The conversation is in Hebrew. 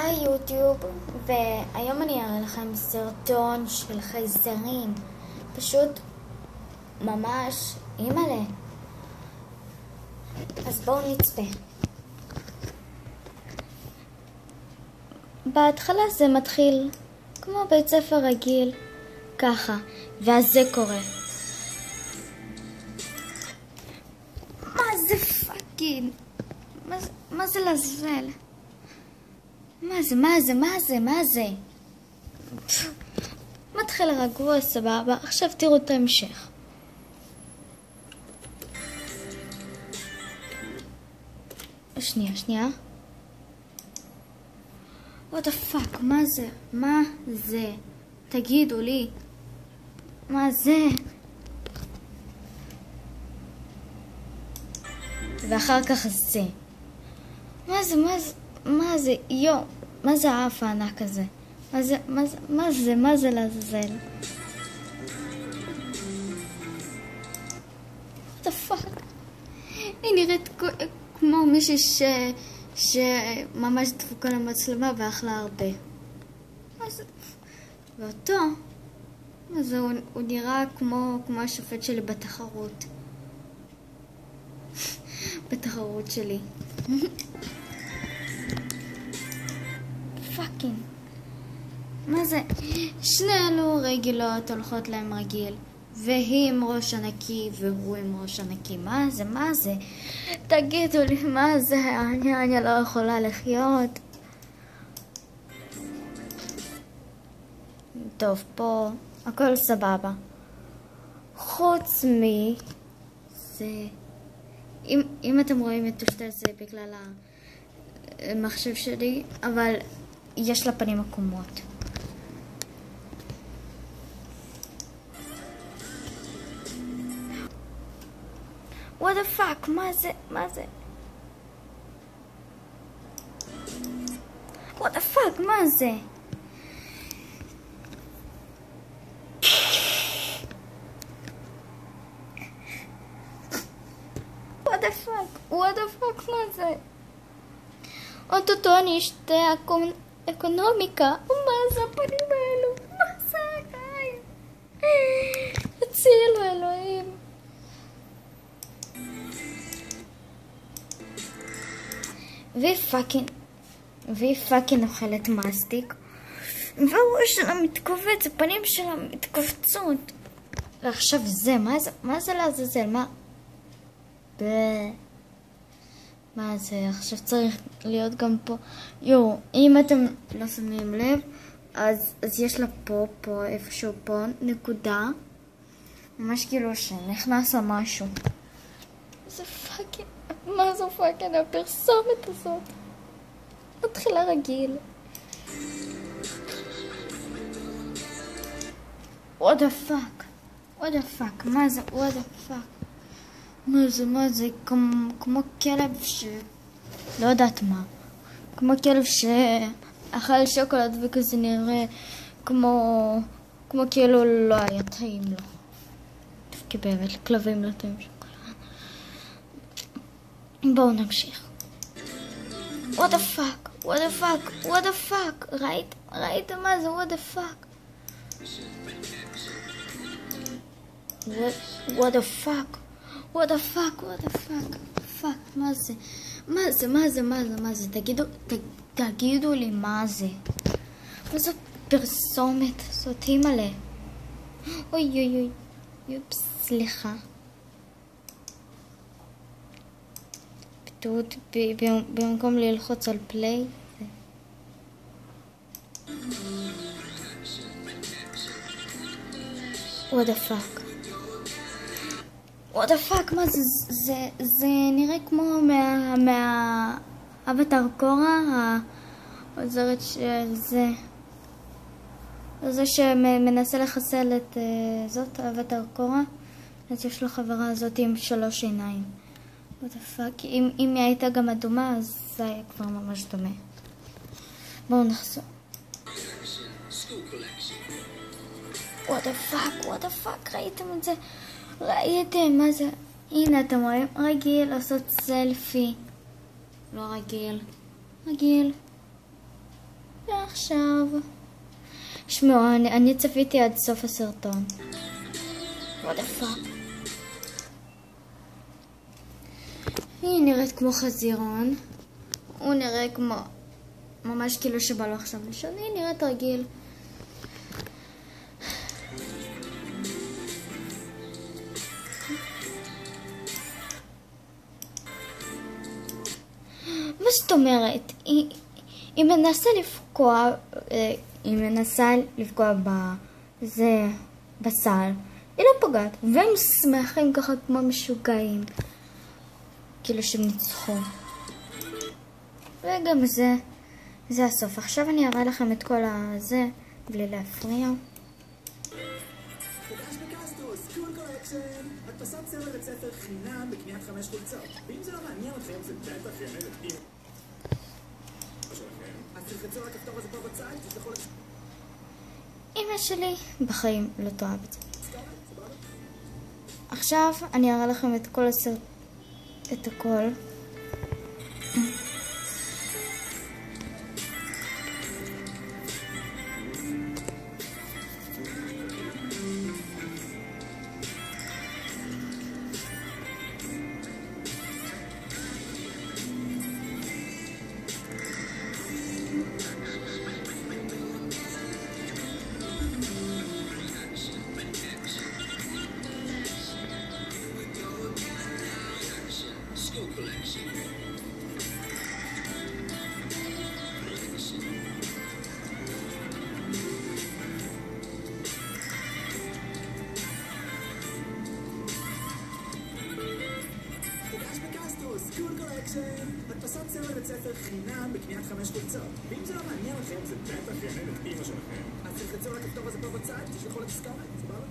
היי יוטיוב, והיום אני אראה לכם סרטון של חייזרים. פשוט ממש אימא'לה. אז בואו נצפה. בהתחלה זה מתחיל כמו בית ספר רגיל, ככה, ואז זה קורה. מה זה פאקינג? מה זה לזבל? מה זה? מתחיל רגוע, סבבה. עכשיו תראו את ההמשך. שנייה. What the fuck? מה זה? תגידו לי. מה זה? ואחר כך זה. מה זה? יו. מה זה האף הענק הזה? מה זה לעזאזל? What the fuck? היא נראית כמו מישהי שממש דפוקה למצלמה ואכלה הרבה. ואותו, אז הוא נראה כמו השופט שלי בתחרות. בתחרות שלי. פאקינג. מה זה? שני אלו רגילות הולכות להם רגיל. והיא עם ראש ענקי והוא עם ראש ענקי. מה זה? תגידו לי מה זה? אני לא יכולה לחיות. טוב, פה הכל סבבה. חוץ זה... אם אתם רואים את טושטל זה בגלל המחשב שלי, אבל יש לה פנים עקומות. What the fuck? מה זה? What the fuck? מה זה? What the fuck? מה זה? אוטוטו אני אשתה אקונומיקה. מה זה הפנים האלו? מה זה הגיים? הצילו אלוהים. והיא פאקינג אוכלת מסטיק. והראש שלה מתכווץ, הפנים שלה מתכווצות. ועכשיו זה, מה זה לעזאזל? מה זה? עכשיו צריך להיות גם פה. אם אתם לא שמים לב, אז יש לה פה, איפשהו פה, נקודה. ממש כאילו שנכנס לה משהו. מה זו פאקינג הפרסומת הזאת? מתחילה רגיל. What the fuck? מה זה? What the fuck? מה זה? כמו כלב לא יודעת מה. כמו כלב שאכל שוקולד וכזה נראה כמו כאילו לא היה טעים לו. כי באמת לכלבים לא טעים שוקולד. בואו נמשיך. What the fuck? ראית מה זה? What the fuck? What the fuck? מה זה? תגידו לי מה זה? מה זו פרסומת? זאת אימא'לה. אוי, סליחה. פתאות, במקום ללחוץ על פליי. What the fuck? מה זה? זה נראה כמו מהאבטר קורה, העוזרת של זה שמנסה לחסל את זאת, אבטר קורה. אז יש לו חברה הזאת עם 3 עיניים. What the fuck? אם היא הייתה גם אדומה, אז זה היה כבר ממש דומה. בואו נחזור. What the fuck? ראיתם את זה? מה זה? הנה אתם רואים, רגיל לעשות סלפי. לא רגיל. ועכשיו... שמעו, אני צפיתי עד סוף הסרטון. what the fuck. היא נראית כמו חזירון. הוא נראה כמו... ממש כאילו שבא לו עכשיו לישון. היא נראית רגיל. מה זאת אומרת? היא מנסה לפגוע... היא מנסה לפגוע בזה... בסל. היא לא פוגעת. והם שמחים ככה כמו משוגעים. כאילו שהם ניצחו. וגם זה הסוף. עכשיו אני אראה לכם את כל הזה, בלי להפריע. חדש בקסטוס, קול קולקשן, הדפסת סמל בית ספר חינם בקניית 5 חולצות. ואם זה לא מעניין אתכם, זה בטח יענה את שלכם. אז תלחצו על הכפתור הזה פה בצד, תשלחו לך... אמא שלי בחיים לא תאהב את זה. עכשיו אני אראה לכם את כל הסרט... את הכל. קול קולקשן, הדפסת סמל בית ספר חינם בקניית 5 חולצות. ואם זה לא מעניין אתכם, זה בטח יענה את אמא שלכם. אז תלחצו על הכפתור הזה פה בצד, תשלחו לתזכורת, סבבה?